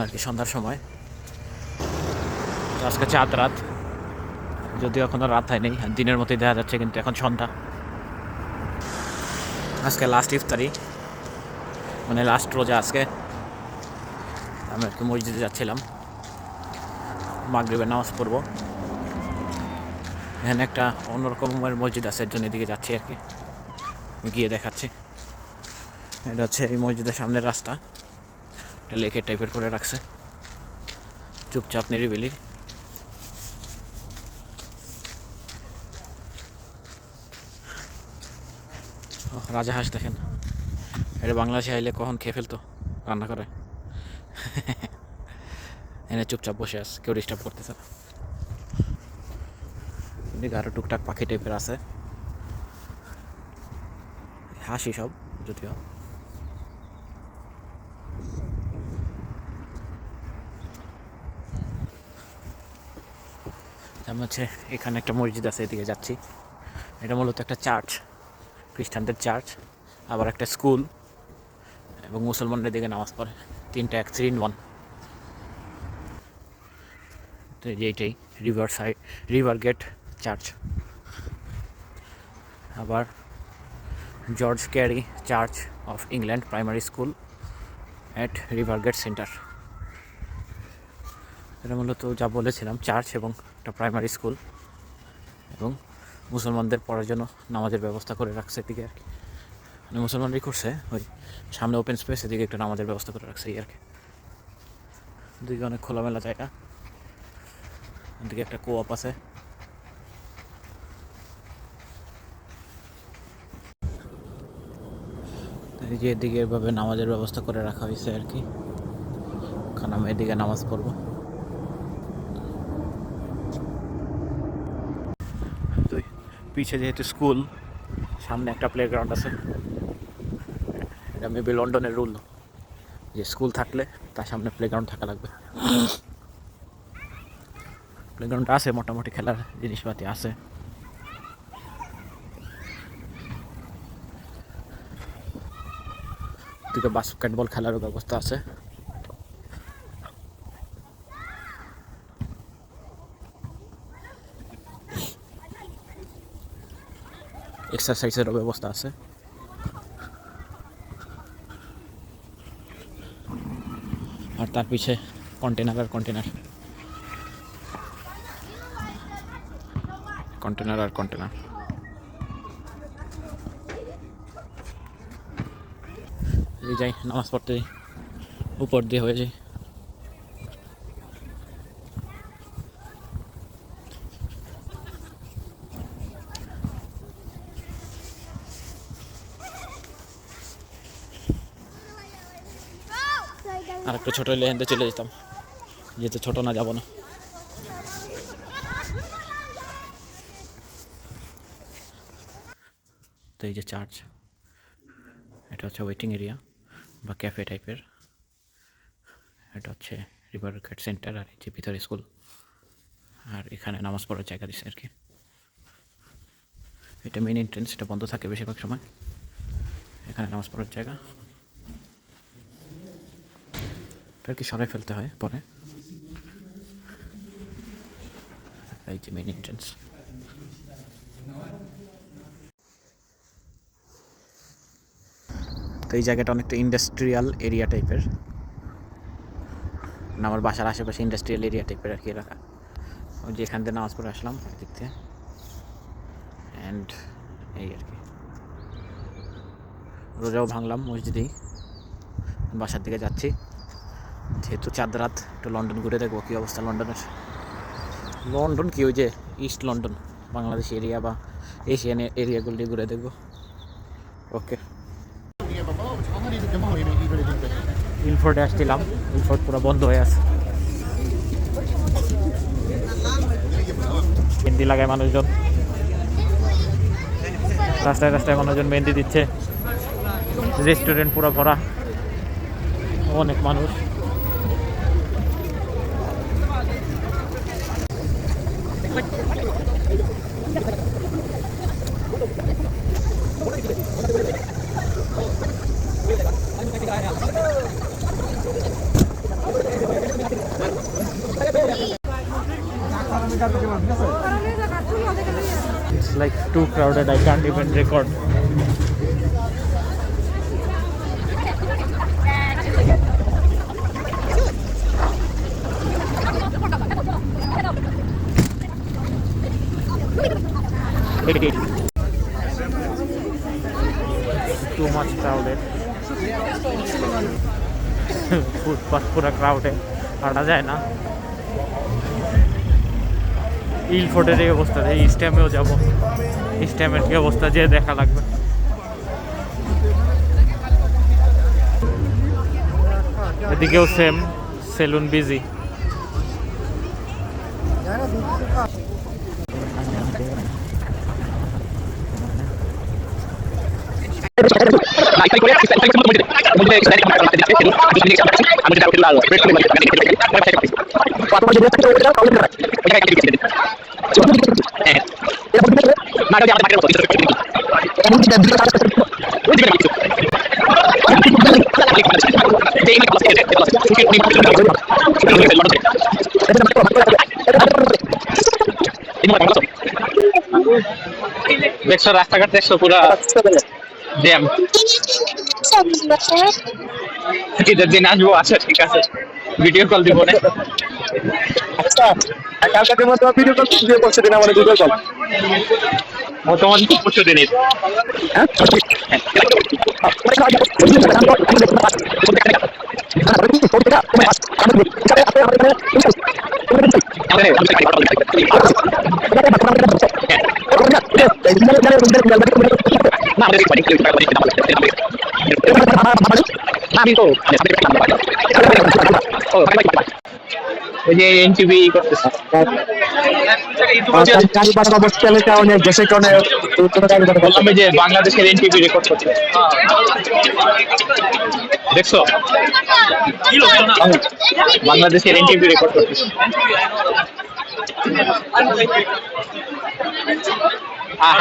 আর কি সন্ধ্যার সময়। আজকে চাঁদ রাত, যদিও এখনো রাত হয়নি, দিনের মতোই দেখা যাচ্ছে, কিন্তু এখন সন্ধ্যা। আজকে লাস্ট ইফতারি, মানে লাস্ট রোজা আজকে। আমি একটু মসজিদে যাচ্ছিলাম, মাগরিবের নামাজ পড়বো। এখানে একটা অন্যরকমের মসজিদ আছে, এর জন্য এদিকে যাচ্ছি আর কি, গিয়ে দেখাচ্ছি। এটা হচ্ছে এই মসজিদের সামনের রাস্তা, এটা লেকের টাইপের করে রাখছে, চুপচাপ নিরিবিলি। রাজা হাঁস দেখেন, এটা বাংলাদেশে আইলে কখন খেয়ে ফেলতো, রান্না করে। এনে চুপচাপ বসে আছে, কেউ ডিস্টার্ব করতেছে না। এদিকে আরো টুকটাক পাখি টাইপের আছে, হাসি সব যদিও। আমি হচ্ছে এখানে একটা মসজিদ আছে, এদিকে যাচ্ছি। এটা মূলত একটা চার্চ, খ্রিস্টানদের চার্চ, আবার একটা স্কুল, এবং মুসলমানদের দিকে নামাজ পড়ে। তিনটা এক, 3 in 1। তো এইটাই রিভার গেট চার্চ। আবার George Carey church of England primary school at river gate centre. এটা মূলত যা বলেছিলাম, চার্চ এবং একটা প্রাইমারি স্কুল, এবং মুসলমানদের পড়ার জন্য নামাজের ব্যবস্থা করে রাখছে এদিকে আর কি। মানে মুসলমানরাই করছে, ওই সামনে ওপেন স্পেস, এদিকে একটা নামাজের ব্যবস্থা করে রাখছে এই আর কি। দুদিকে অনেক খোলামেলা জায়গা, এদিকে একটা কোঅপ আছে। এই যে এদিকে এভাবে নামাজের ব্যবস্থা করে রাখা হয়েছে আর কি। কারণ আমি এদিকে নামাজ পড়বো। তো পিছে যেহেতু স্কুল, সামনে একটা প্লেগ্রাউন্ড আছে। এটা মেবি লন্ডনের রুল, যে স্কুল থাকলে তার সামনে প্লেগ্রাউন্ড থাকা লাগবে। প্লেগ্রাউন্ড আছে, মোটামুটি খেলার জিনিসপাতি আছে। দিকে বাস্কেটবল খেলারও ব্যবস্থা আছে। এক্সারসাইজেরও ব্যবস্থা আছে। আর তার পিছে কন্টেনার আর কন্টেনার, কন্টেনার আর কন্টেনার। যাই নামাজ পড়তে, উপর দিয়ে হয়ে যায়। আর একটু ছোটো হলে হেঁটে চলে যেতাম, যেহেতু ছোটো না, যাবো না। তো এই যে চার্চ, এটা হচ্ছে ওয়েটিং এরিয়া বা ক্যাফে টাইপের। এটা হচ্ছে রিভার গেট সেন্টার, আর এই যে ভিতরে স্কুল, আর এখানে নামাজ পড়ার জায়গা দিচ্ছে আর কি। এটা মেইন এন্ট্রেন্স, এটা বন্ধ থাকে বেশিরভাগ সময়। এখানে নামাজ পড়ার জায়গা, এটা কি সরাই ফেলতে হয় পরে। এই যে মেইন এন্ট্রেন্স। তো এই জায়গাটা অনেকটা ইন্ডাস্ট্রিয়াল এরিয়া টাইপের, আমার বাসার আশেপাশে ইন্ডাস্ট্রিয়াল এরিয়া টাইপের আর কি এলাকা। ওই যে এখান থেকে নামাজ পড়ে আসলাম এদিক থেকে, অ্যান্ড এই আর কি রোজাও ভাঙলাম মসজিদেই। বাসার দিকে যাচ্ছি, যেহেতু চাঁদ রাত, একটু লন্ডন ঘুরে দেখবো কী অবস্থা লন্ডনের। লন্ডন কি, ওই যে ইস্ট লন্ডন, বাংলাদেশ এরিয়া বা এশিয়ান এরিয়াগুলো দিয়ে ঘুরে দেখবো। ওকে, ইনফোর্টে আসছিলাম, ইনফোর্ট পুরো বন্ধ হয়ে আছে। মেহেন্দি লাগায় মানুষজন, রাস্তায় রাস্তায় মানুষজন মেহেন্দি দিচ্ছে। রেস্টুরেন্ট পুরো ভরা, অনেক মানুষ। It's like too crowded. I can't even record. Too much crowded. Footpath পুরা ক্রাউডে হাঁটা যায় না। ইলফোর্টের এই অবস্থা, এই স্ট্যামেও যাবো, স্ট্যামের কি অবস্থা যে দেখা লাগবে। এদিকেও সেম, সেলুন বিজি। দেখছো রাস্তাঘাট, দেখছো পুরা জ্যাম। ঈদের দিন আসবো। আচ্ছা ঠিক আছে, ভিডিও কল দিব না। আচ্ছা কালকে মতো ভিডিও কল দিয়ে করছে দিন আমাদের ভিডিও কল। ও তোমার পরশু দিনের ওই যে এনটিভি করতেছে। বললাম যে বাংলাদেশের এনটিভি রেকর্ড করছে, দেখছো? বাংলাদেশের এনটিভি রেকর্ড করতেছে।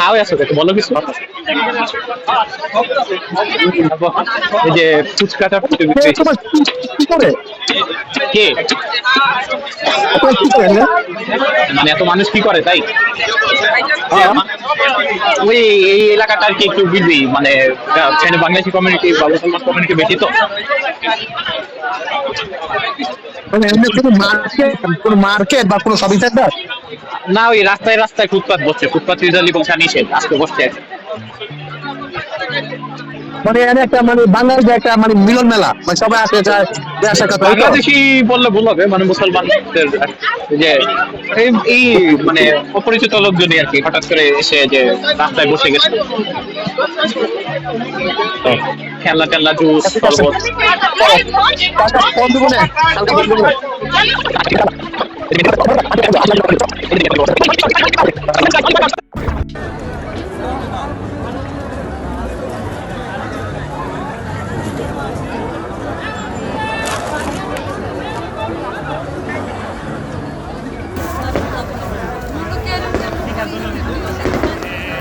হাওয়া আছে তো, বলো কিছু। এই যে ফুচকাটা কে মানে এত মানুষ কি করে তাই ওই এই এলাকাটা আর কি একটু বিজি, মানে বাংলাদেশি কমিউনিটি বা মুসলমান কমিউনিটি বেশি তো। মার্কেট বা কোনো শপিং সেন্টার না, ওই রাস্তায় রাস্তায় ফুটপাত বসছে, ফুটপাত ইউজালি বলছে নিষেধ, আজকে বসছে। মানে একটা মানে বাংলাদেশে একটা মানে মিলন মেলা, মানে সবাই আসতে চায়। বাংলাদেশি বললে ভুল হবে, মানে মুসলমানদের যে এই মানে অপরিচিত লোকজনই আর কি হঠাৎ করে এসে যে রাস্তায় বসে গেছে, খেলনা টেলনা, জুস, শরবত।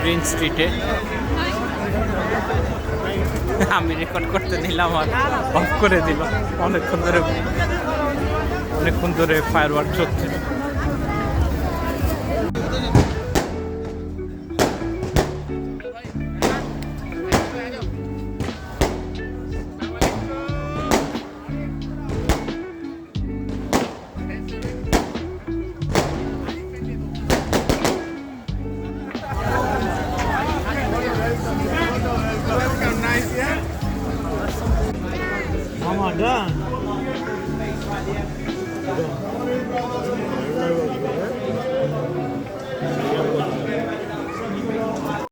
গ্রিন স্ট্রিটে আমি রেকর্ড করতে নিলাম আর অফ করে দিল। অনেকক্ষণ ধরে ফায়ার ওয়ার্ক চলছে। Ramadan.